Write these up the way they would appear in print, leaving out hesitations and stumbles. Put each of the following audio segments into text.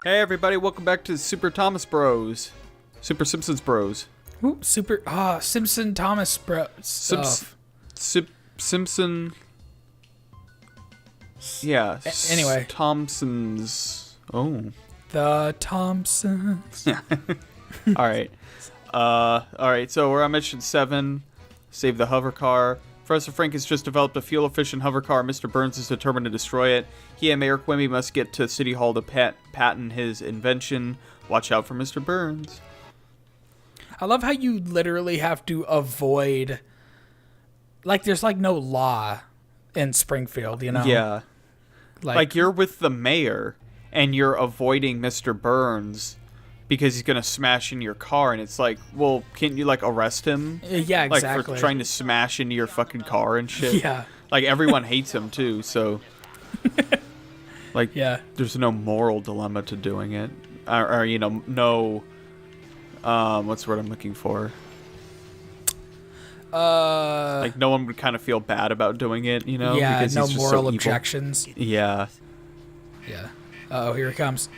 Hey everybody, welcome back to Super Thomas Bros. Super Simpsons Bros. Ooh, Simpson Thomas Bros stuff. Simpson... Yeah. Anyway. Thompsons... Oh. The Thompsons. Alright. Alright, so we're on mission 7. Save the hover car. Professor Frank has just developed a fuel-efficient hover car. Mr. Burns is determined to destroy it. He and Mayor Quimby must get to City Hall to patent his invention. Watch out for Mr. Burns. I love how you literally have to avoid... Like, there's, like, no law in Springfield, you know? Yeah. Like you're with the mayor, and you're avoiding Mr. Burns because he's going to smash in your car, and it's like, well, can't you, like, arrest him? Yeah, exactly. Like, for trying to smash into your fucking car and shit. Yeah. Like, everyone hates him, too, so... Like, yeah. There's no moral dilemma to doing it. Or you know, no... what's the word I'm looking for? Like, no one would kind of feel bad about doing it, you know? Yeah, because no he's just moral so evil. objections. Yeah. Yeah. Uh-oh, here it comes.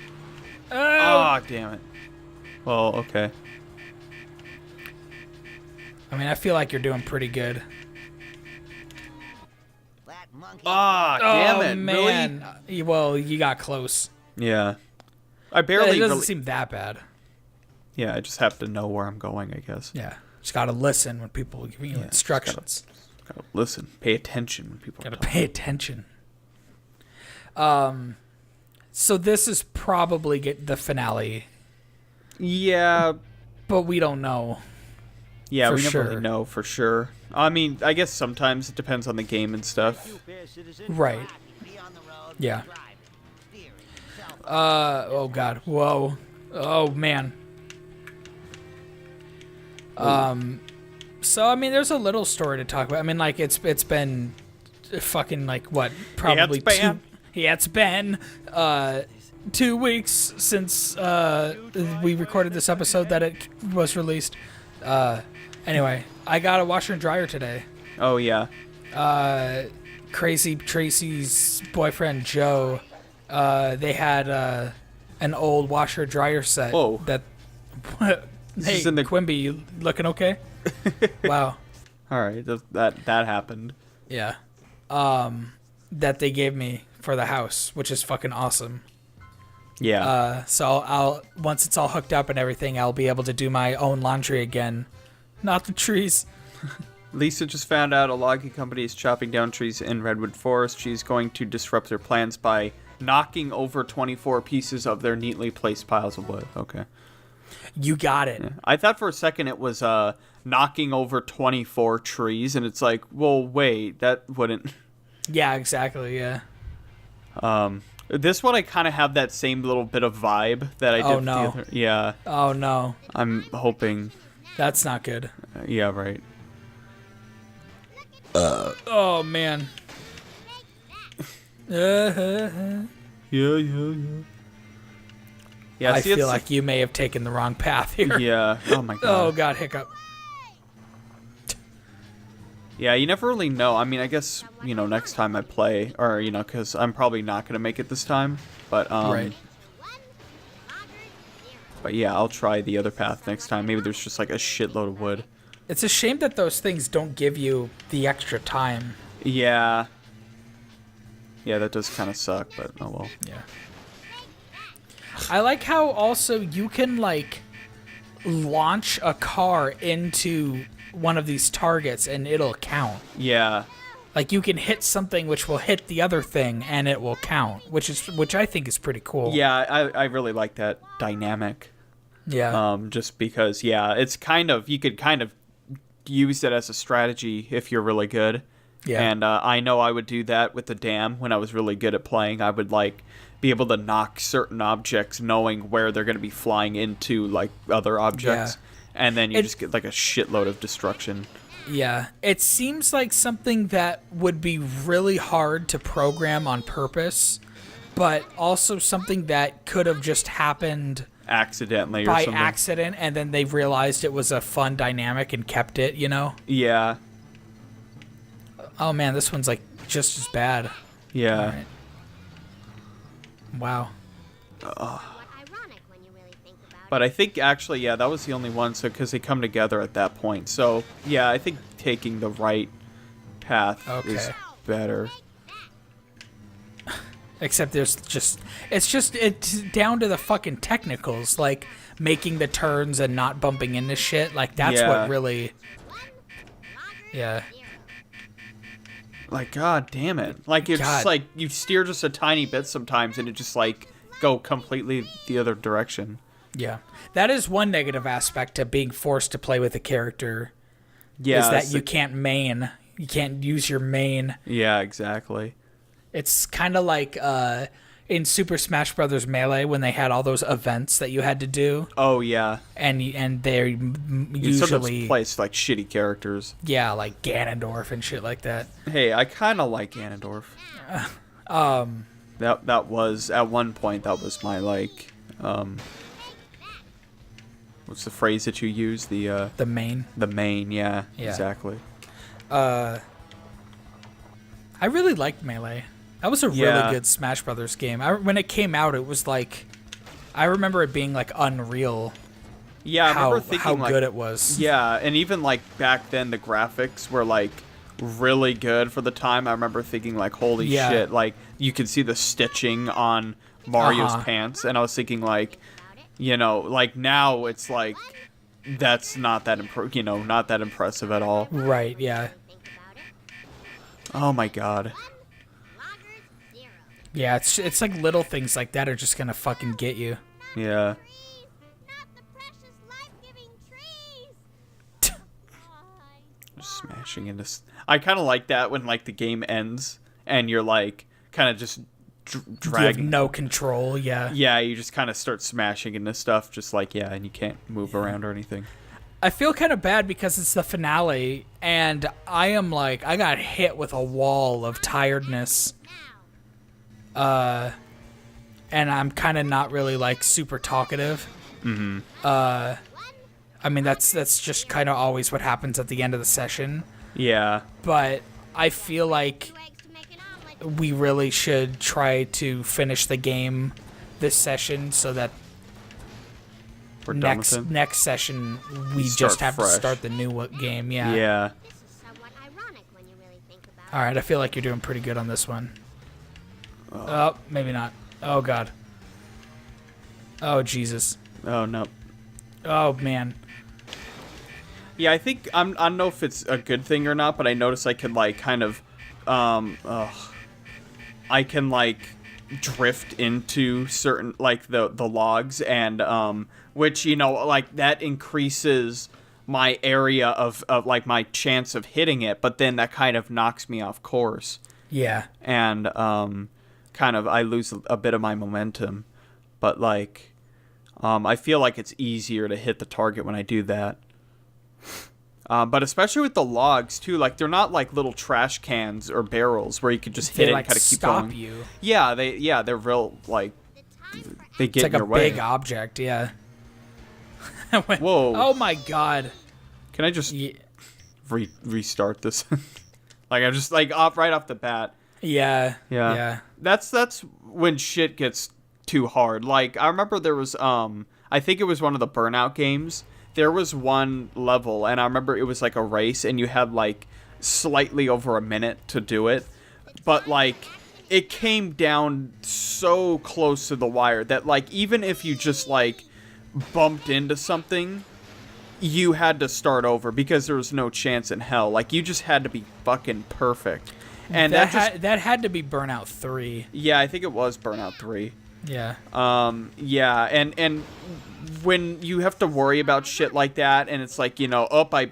Oh, damn it. Well, okay. I mean, I feel like you're doing pretty good. Damn it, man. really? Well, you got close. Yeah. I barely... It doesn't seem that bad. Yeah, I just have to know where I'm going, I guess. Yeah. Just gotta listen when people give you instructions. Gotta listen. Pay attention when people Gotta talk. pay attention. So this is probably the finale. Yeah. But we don't know. Yeah, we sure. never really know for sure. I mean, I guess sometimes it depends on the game and stuff. Right. Yeah. Oh god. Whoa. Oh man. So I mean, there's a little story to talk about. I mean, like it's been fucking like what? Probably it's been 2 weeks since we recorded this episode that it was released. Anyway, I got a washer and dryer today. Oh yeah. Crazy Tracy's boyfriend Joe, they had an old washer dryer set. Whoa. That. Hey, in the... Quimby, you looking okay? Wow. All right, that happened. Yeah. That they gave me for the house, which is fucking awesome. Yeah. So I'll once it's all hooked up and everything, I'll be able to do my own laundry again. Not the trees. Lisa just found out a logging company is chopping down trees in Redwood Forest. She's going to disrupt their plans by knocking over 24 pieces of their neatly placed piles of wood. Okay. You got it. Yeah. I thought for a second it was knocking over 24 trees, and it's like, well, wait, that wouldn't... Yeah, exactly, yeah. This one I kind of have that same little bit of vibe that I did with the other... Yeah. Oh, no. I'm hoping... That's not good. Yeah, right. Oh, man. Yeah. Yeah, I feel like you may have taken the wrong path here. Yeah. Oh, my God. Oh, God, hiccup. Yeah, you never really know. I mean, I guess, you know, next time I play, or, you know, because I'm probably not going to make it this time. But, Right. But, yeah, I'll try the other path next time. Maybe there's just, like, a shitload of wood. It's a shame that those things don't give you the extra time. Yeah. Yeah, that does kind of suck, but oh well. Yeah. I like how also you can, like, launch a car into one of these targets and it'll count. Yeah. Like, you can hit something which will hit the other thing and it will count, which I think is pretty cool. Yeah, I really like that dynamic. Yeah. Just because, yeah, it's kind of, you could kind of use it as a strategy if you're really good. Yeah. And I know I would do that with the dam when I was really good at playing. I would, like, be able to knock certain objects knowing where they're going to be flying into, like, other objects. Yeah. And then you just get, like, a shitload of destruction. Yeah. It seems like something that would be really hard to program on purpose, but also something that could have just happened accidentally or by something. accident, and then they realized it was a fun dynamic and kept it, you know? Yeah. Oh man, this one's like just as bad. Yeah. All right. Wow. But I think actually, yeah, that was the only one. So because they come together at that point. So yeah, I think taking the right path is better. Except it's down to the fucking technicals, like making the turns and not bumping into shit. Like that's what really, yeah. Like, god damn it! Like it's just like you steer just a tiny bit sometimes, and it just like go completely the other direction. Yeah, that is one negative aspect to being forced to play with a character. Yeah, is that you can't main, you can't use your main. Yeah, exactly. It's kind of like in Super Smash Bros. Melee when they had all those events that you had to do. Oh yeah, and they're usually you sometimes place like shitty characters. Yeah, like Ganondorf and shit like that. Hey, I kind of like Ganondorf. That was at one point that was my like what's the phrase that you use? The main. The main, yeah. Exactly. I really liked Melee. That was a really good Smash Brothers game. When it came out, it was like, I remember it being like unreal. Yeah, I remember thinking how like, good it was. Yeah, and even like back then, the graphics were like really good for the time. I remember thinking like, holy shit! Like you could see the stitching on Mario's pants, and I was thinking like, you know, like now it's like that's not that not that impressive at all. Right? Yeah. Oh my god. Yeah, it's like little things like that are just gonna fucking get you. Yeah. Just smashing into. I kind of like that when like the game ends and you're like kind of just dragging. You have no control. Yeah. Yeah, you just kind of start smashing into stuff, just like and you can't move around or anything. I feel kind of bad because it's the finale, and I am like, I got hit with a wall of tiredness. And I'm kind of not really like super talkative. Mm-hmm. I mean, that's just kind of always what happens at the end of the session. Yeah. But I feel like we really should try to finish the game this session so that we're done with it. Next session we just have to start the new game. Yeah. Yeah. All right, I feel like you're doing pretty good on this one. Oh, maybe not. Oh god. Oh Jesus. Oh no. Oh man. Yeah, I think I don't know if it's a good thing or not, but I noticed I could like kind of I can like drift into certain like the logs and which like that increases my area of like my chance of hitting it, but then that kind of knocks me off course. Yeah. And kind of I lose a bit of my momentum, but like I feel like it's easier to hit the target when I do that. But especially with the logs too, like they're not like little trash cans or barrels where you could just hit it and kind of keep going. You. Yeah, they're real like they get in your way. It's like a big object, yeah. Whoa! Oh my god! Can I just restart this? Like I'm just like right off the bat. Yeah. That's when shit gets too hard. Like I remember there was I think it was one of the Burnout games. There was one level, and I remember it was like a race, and you had like slightly over a minute to do it, but like it came down so close to the wire that like even if you just like bumped into something, you had to start over because there was no chance in hell. Like you just had to be fucking perfect. And that had to be Burnout 3. Yeah, I think it was Burnout 3. Yeah. Yeah, and when you have to worry about shit like that, and it's like, I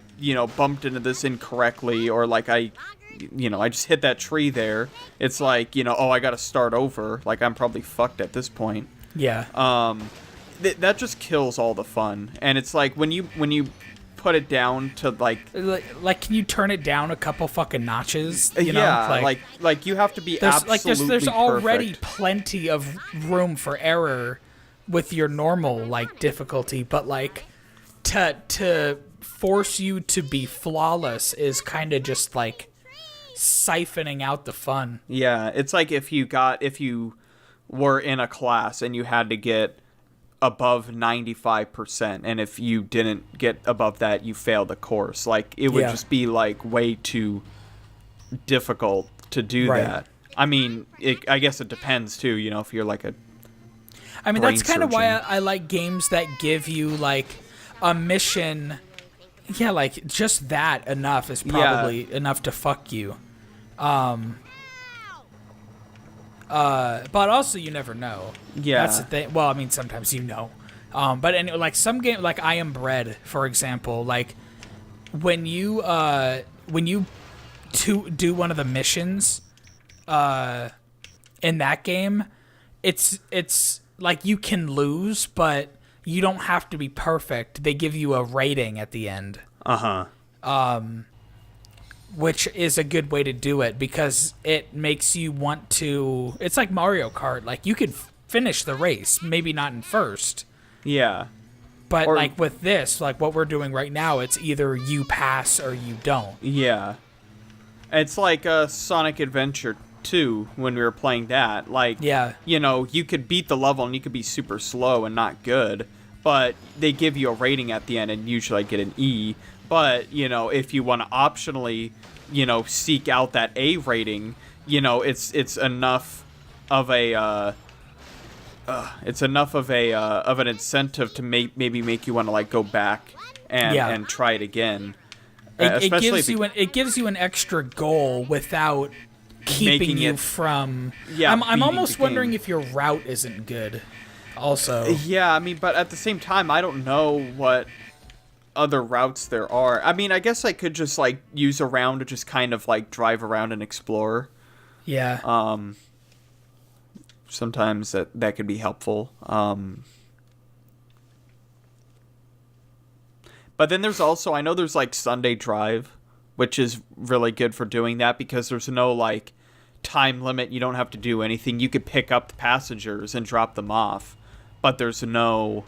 bumped into this incorrectly, or like I just hit that tree there. It's like, I got to start over. Like I'm probably fucked at this point. Yeah. That just kills all the fun. And it's like when you put it down to like can you turn it down a couple fucking notches? Like you have to be absolutely there's already perfect. Plenty of room for error with your normal like difficulty, but like to force you to be flawless is kind of just like siphoning out the fun. Yeah, it's like if you were in a class and you had to get above 95%, and if you didn't get above that, you failed the course. Like, it would just be like way too difficult to do that. I mean, I guess it depends too, you know, if you're like a I mean, that's kind of why I like games that give you like a mission. Yeah, like just that enough is probably enough to fuck you. But also you never know. Yeah, that's the thing. Well, I mean, sometimes you know. But anyway, like some game, like I Am Bread, for example, like when you do one of the missions, in that game, it's like you can lose, but you don't have to be perfect. They give you a rating at the end. Which is a good way to do it because it makes you want to... It's like Mario Kart. Like, you could finish the race, maybe not in first. Yeah. But, like, with this, like, what we're doing right now, it's either you pass or you don't. Yeah. It's like Sonic Adventure 2 when we were playing that. Like, you know, you could beat the level and you could be super slow and not good, but they give you a rating at the end, and usually I get an E. But, you know, if you want to optionally, you know, seek out that A rating, you know, it's enough of a of an incentive to maybe make you want to like go back and try it again. It gives you an extra goal without keeping you from. Yeah, I'm almost wondering if your route isn't good. Also. Yeah, I mean, but at the same time, I don't know what other routes there are. I mean, I guess I could just like use a round to just kind of like drive around and explore. Yeah. Sometimes that could be helpful. But then there's also, I know there's like Sunday Drive, which is really good for doing that because there's no like time limit. You don't have to do anything. You could pick up the passengers and drop them off, but there's no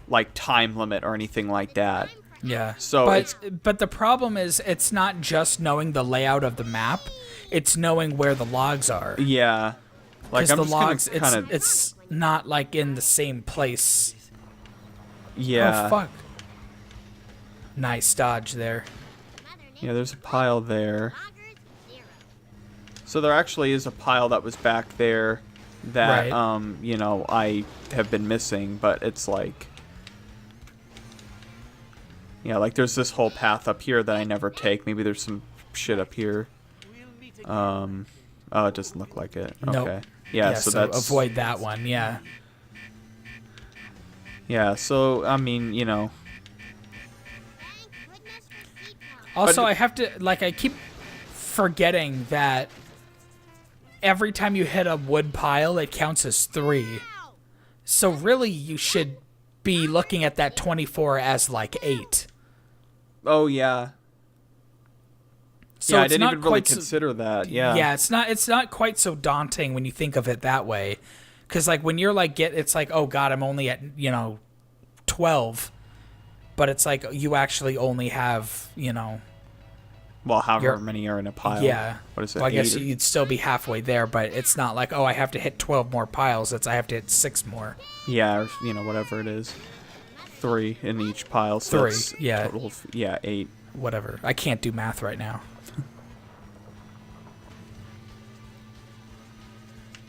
like time limit or anything like that. Yeah. So but the problem is it's not just knowing the layout of the map, it's knowing where the logs are. Yeah. Like the logs, it's not like in the same place. Yeah. Oh fuck. Nice dodge there. Yeah, there's a pile there. So there actually is a pile that was back there that you know, I have been missing, but it's like, yeah, like there's this whole path up here that I never take. Maybe there's some shit up here. Oh, it doesn't look like it. Nope. Okay. Yeah, so that's... avoid that one, yeah. Yeah, so, I mean, you know... Also, I have to, like, I keep forgetting that every time you hit a wood pile, it counts as 3. So really, you should be looking at that 24 as, like, 8. Oh, yeah. So yeah, I didn't even really consider that. Yeah. Yeah, it's not quite so daunting when you think of it that way. Because, like, when you're, like, it's like, oh, God, I'm only at, you know, 12. But it's like you actually only have, you know... Well, however many are in a pile. Yeah. What is it, well, I guess you'd still be halfway there, but it's not like, oh, I have to hit 12 more piles. It's I have to hit 6 more. Yeah, or, you know, whatever it is. 3 in each pile. So 3, yeah. Total of, 8. Whatever. I can't do math right now.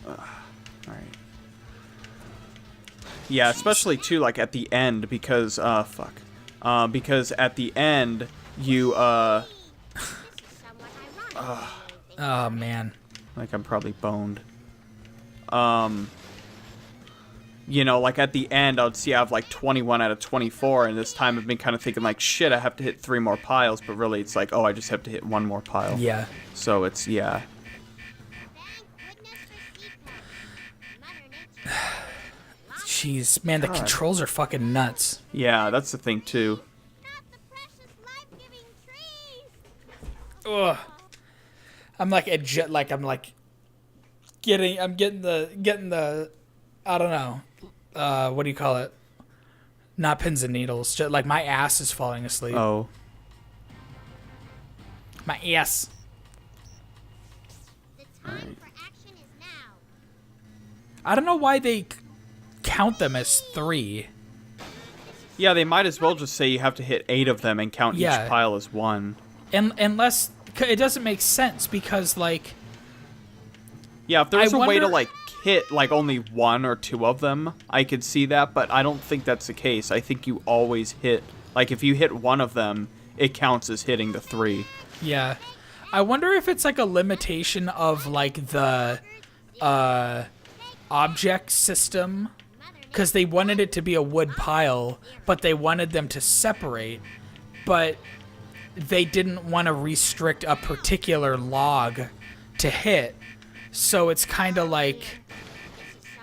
Alright. Yeah, especially, too, like, at the end, because, because at the end, you, oh, man. Like, I'm probably boned. You know, like, at the end, I would see I have, like, 21 out of 24, and this time I've been kind of thinking, like, shit, I have to hit 3 more piles, but really it's like, oh, I just have to hit 1 more pile. Yeah. So it's, yeah. Jeez, man, the controls are fucking nuts. Yeah, that's the thing, too. Ugh. I'm getting the I don't know. What do you call it? Not pins and needles. Just, like, my ass is falling asleep. Oh. My ass. Right. I don't know why they count them as 3. Yeah, they might as well just say you have to hit 8 of them and count each pile as 1. And unless it doesn't make sense because like. Yeah, if there's a way to like hit like only 1 or 2 of them, I could see that, but I don't think that's the case. I think you always hit, like if you hit 1 of them, it counts as hitting the 3. Yeah. I wonder if it's like a limitation of like the object system, because they wanted it to be a wood pile, but they wanted them to separate, but they didn't want to restrict a particular log to hit. So it's kind of like,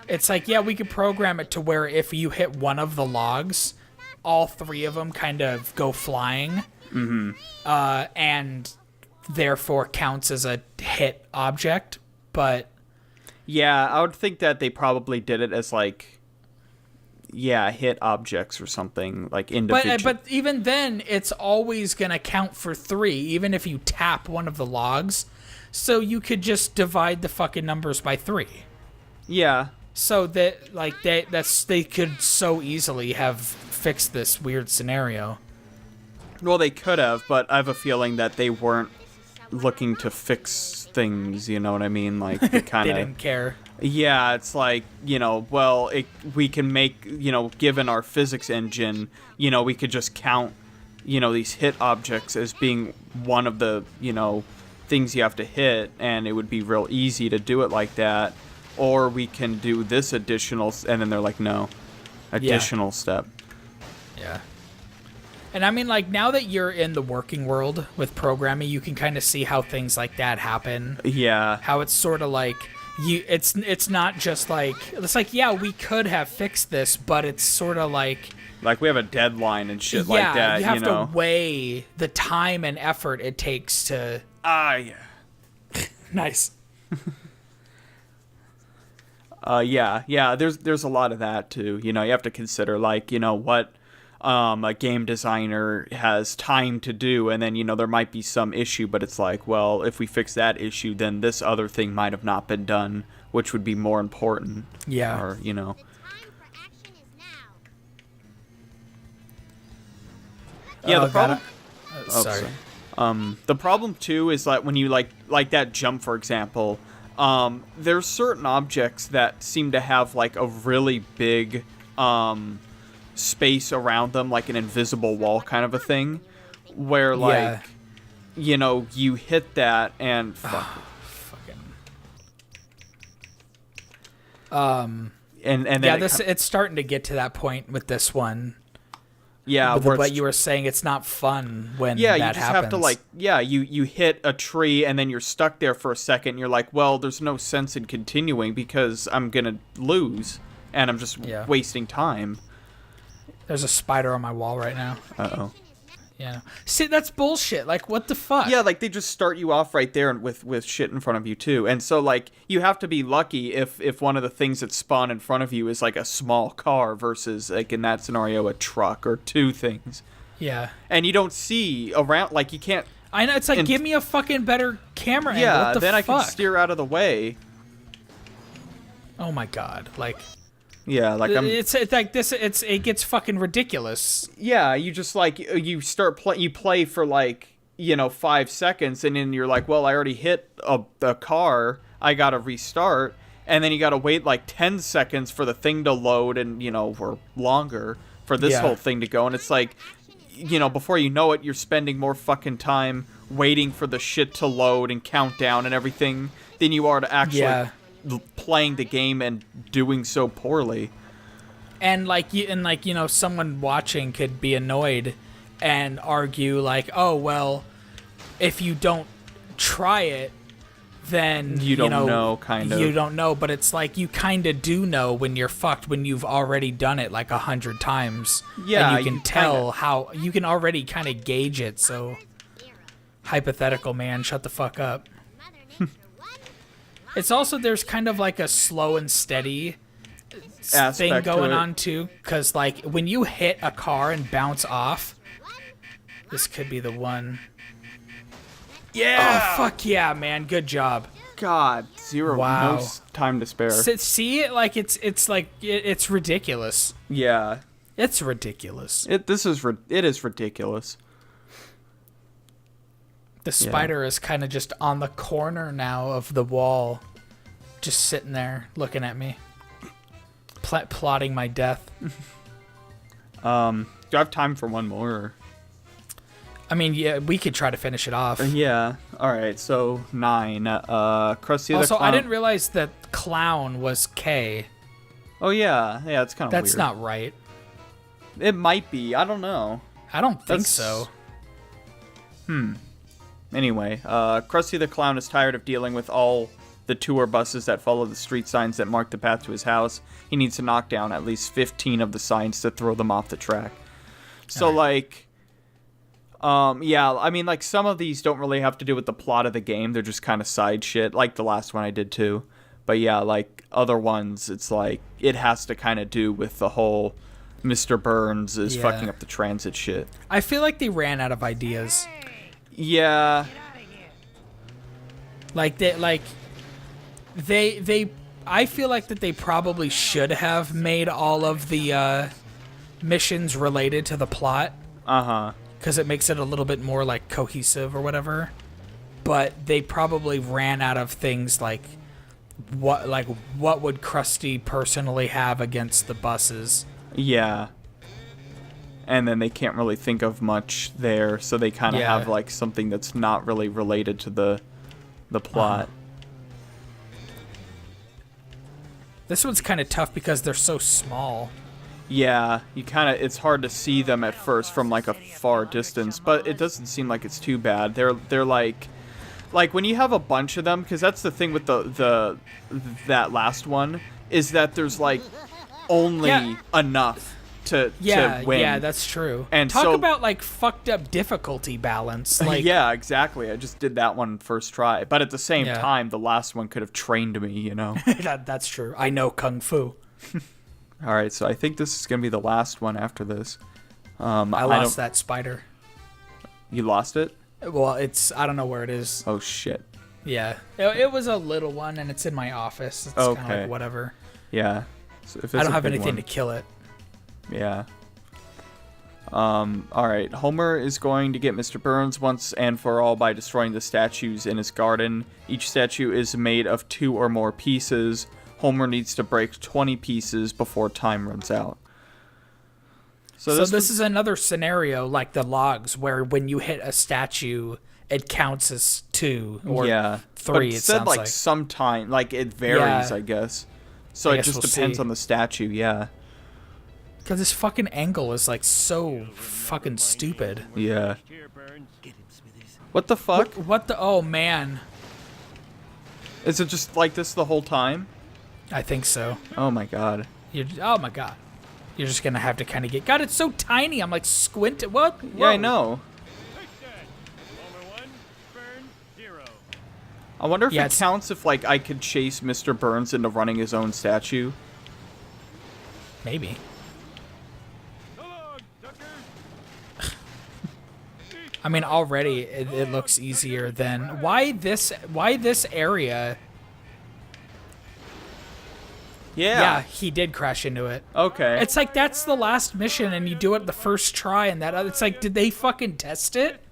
it's like, yeah, we could program it to where if you hit one of the logs, all 3 of them kind of go flying, and therefore counts as a hit object. But yeah, I would think that they probably did it as like, hit objects or something like individual. But even then, it's always gonna count for 3, even if you tap one of the logs. So you could just divide the fucking numbers by 3. Yeah. So that like they could so easily have fixed this weird scenario. Well, they could have, but I have a feeling that they weren't looking to fix things. You know what I mean? Like they kind of they didn't care. Yeah, it's like, well, we can make, given our physics engine, we could just count, these hit objects as being one of the, things you have to hit, and it would be real easy to do it like that. Or we can do this additional, and then they're like, no, additional step. Yeah. And I mean, like, now that you're in the working world with programming, you can kind of see how things like that happen. Yeah. How it's sort of like, it's not just like, it's like, yeah, we could have fixed this, but it's sort of like we have a deadline and shit like that. Yeah, you have to weigh the time and effort it takes to. Yeah. Nice. Yeah. There's a lot of that too. You have to consider like what a game designer has time to do, and then there might be some issue, but it's like, well, if we fix that issue, then this other thing might have not been done, which would be more important. Yeah. Or Yeah, the problem. Sorry. The problem too is that when you like that jump, for example, there's certain objects that seem to have like a really big space around them, like an invisible wall kind of a thing, where like you hit that and and then it's starting to get to that point with this one. Yeah, but you were saying it's not fun when that happens. Yeah, you just have to you hit a tree and then you're stuck there for a second. And you're like, well, there's no sense in continuing because I'm gonna lose and I'm just wasting time. There's a spider on my wall right now. Uh-oh. Yeah. See, that's bullshit. Like, what the fuck? Yeah, like they just start you off right there with shit in front of you too. And so like you have to be lucky if one of the things that spawn in front of you is like a small car versus like in that scenario a truck or 2 things. Yeah. And you don't see around, like you can't. I know, it's like give me a fucking better camera angle. Yeah, what the then fuck? I can steer out of the way. Oh my god. Like yeah, like it's like this. It gets fucking ridiculous. Yeah, you just like you play for like 5 seconds, and then you're like, well, I already hit a car. I gotta restart, and then you gotta wait like 10 seconds for the thing to load, and or longer for this whole thing to go. And it's like, before you know it, you're spending more fucking time waiting for the shit to load and count down and everything than you are to actually. Playing the game and doing so poorly, and someone watching could be annoyed and argue like, oh well, if you don't try it, then you don't know, kind of. You don't know, but it's like you kind of do know when you're fucked when you've already done it like 100 times. Yeah, and you can tell how you can already kind of gauge it. So, hypothetical man, shut the fuck up. It's also, there's kind of like a slow and steady thing going on too, because like when you hit a car and bounce off, this could be the one. Yeah! Oh, fuck yeah, man. Good job. God, zero. Wow. No time to spare. See it like it's ridiculous. Yeah. It's ridiculous. It is ridiculous. The spider is kind of just on the corner now of the wall, just sitting there looking at me, plotting my death. Do I have time for one more? Or? I mean, yeah, we could try to finish it off. Yeah. All right. So 9. Krusty the also, Clown. I didn't realize that clown was K. Oh yeah. Yeah, it's kind of weird. That's not right. It might be. I don't know. I don't think so. Anyway, Krusty the Clown is tired of dealing with all the tour buses that follow the street signs that mark the path to his house. He needs to knock down at least 15 of the signs to throw them off the track. So, like, yeah, I mean, like, some of these don't really have to do with the plot of the game. They're just kind of side shit, like the last one I did, too. But, yeah, like, other ones, it's like, it has to kind of do with the whole Mr. Burns is fucking up the transit shit. I feel like they ran out of ideas. Yeah. I feel like that they probably should have made all of the missions related to the plot. Uh-huh. Because it makes it a little bit more, like, cohesive or whatever. But they probably ran out of things like what would Krusty personally have against the buses? Yeah. And then they can't really think of much there, so they kind of have, like, something that's not really related to the plot. This one's kind of tough because they're so small. Yeah, it's hard to see them at first from, like, a far distance, but it doesn't seem like it's too bad. They're like when you have a bunch of them, because that's the thing with that last one, is that there's, like, only enough to win. Yeah, that's true. And talk about, like, fucked up difficulty balance. Like, yeah, exactly. I just did that one first try. But at the same time, the last one could have trained me, you know? That's true. I know Kung Fu. All right, so I think this is going to be the last one after this. I lost that spider. You lost it? Well, I don't know where it is. Oh, shit. Yeah. It was a little one, and it's in my office. It's kind of like whatever. Yeah. So if it's I don't have anything to kill it. Yeah. Alright. Homer is going to get Mr. Burns once and for all by destroying the statues in his garden. Each statue is made of 2 or more pieces. Homer needs to break 20 pieces before time runs out. So this is another scenario like the logs where when you hit a statue, it counts as 2 or 3. But it said like sometime, like it varies, I guess. So it just depends on the statue, yeah. Because this fucking angle is, like, so fucking stupid. Yeah. What the fuck? What the... Oh, man. Is it just like this the whole time? I think so. Oh, my God. Oh, my God. You're just going to have to kind of get... God, it's so tiny. I'm, like, squinting. What? Whoa. Yeah, I know. I wonder if it counts if, like, I could chase Mr. Burns into running his own statue. Maybe. I mean, already it looks easier than... Why this area? Yeah, he did crash into it. Okay. It's like that's the last mission and you do it the first try and that it's like, did they fucking test it?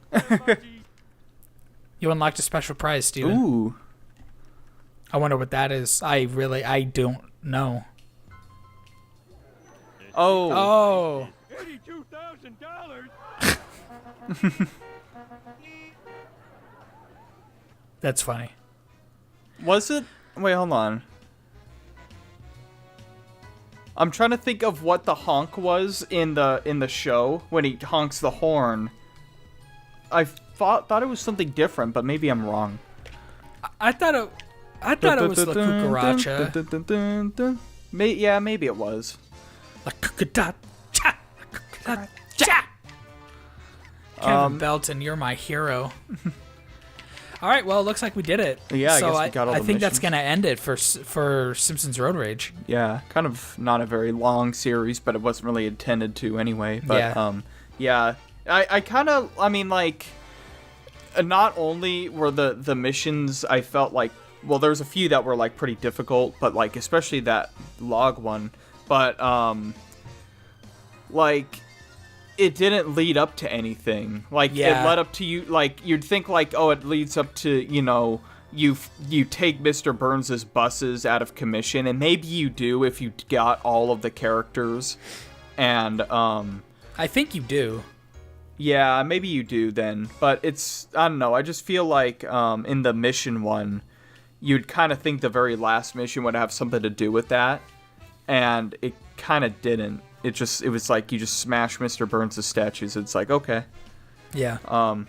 You unlocked a special prize, Steven. Ooh. I wonder what that is. I don't know. Oh. $82,000. That's funny. Was it? Wait, hold on. I'm trying to think of what the honk was in the show when he honks the horn. I thought it was something different, but maybe I'm wrong. I thought it was La Cucaracha. Yeah, maybe it was. La Cucaracha. Kevin Belton, you're my hero. All right, well, it looks like we did it. Yeah, I so guess we got all the I think missions. that's going to end it for Simpsons Road Rage. Yeah, kind of not a very long series, but it wasn't really intended to anyway. But, I kind of, I mean, like, not only were the missions, I felt like, well, there's a few that were like pretty difficult, but like especially that log one. But like it didn't lead up to anything. Like it led up to you. Like you'd think like, oh, it leads up to, you know, you take Mr. Burns' buses out of commission, and maybe you do if you got all of the characters. And I think you do. Yeah, maybe you do then. But it's, I don't know. I just feel like in the mission one, you'd kind of think the very last mission would have something to do with that, and it kind of didn't. It was like you just smash Mr. Burns' statues. It's like, okay. Yeah. I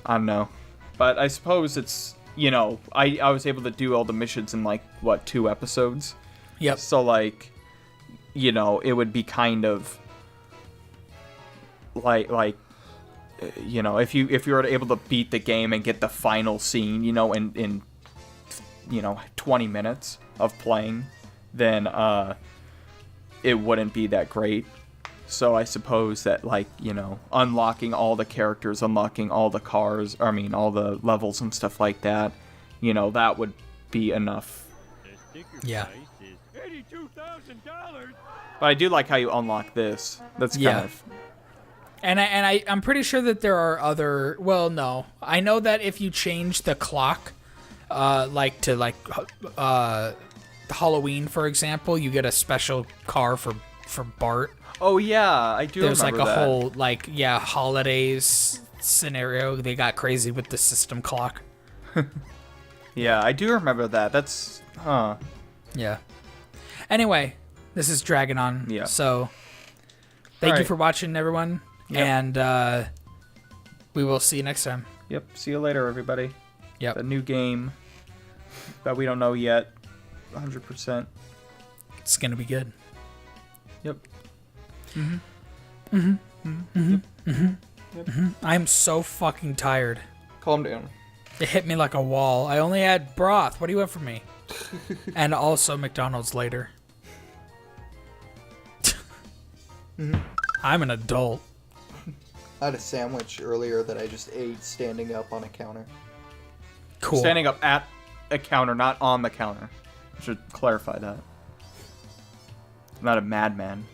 don't know. But I suppose it's, you know, I was able to do all the missions in like, what, 2 episodes? Yep. So like, you know, it would be kind of like you know, if you were able to beat the game and get the final scene, you know, in you know, 20 minutes of playing, then it wouldn't be that great. So I suppose that, like, you know, unlocking all the characters, unlocking all the cars, all the levels and stuff like that, you know, that would be enough. Yeah. $82,000. But I do like how you unlock this. That's kind of... And I'm pretty sure that there are other... Well, no. I know that if you change the clock, like to, like, Halloween, for example, you get a special car for Bart. Oh, yeah. I do remember that. There's, like, a whole, like, holidays scenario. They got crazy with the system clock. Yeah, I do remember that. That's... Huh. Yeah. Anyway, this is Dragon On. Yeah. So, thank you for watching, everyone. Yep. And we will see you next time. Yep. See you later, everybody. Yep. A new game that we don't know yet 100%. It's going to be good. Yep. I'm so fucking tired. Calm down. It hit me like a wall. I only had broth. What do you want from me? And also McDonald's later. I'm an adult. I had a sandwich earlier that I just ate standing up on a counter. Cool. Standing up at a counter, not on the counter. Should clarify that. I'm not a madman.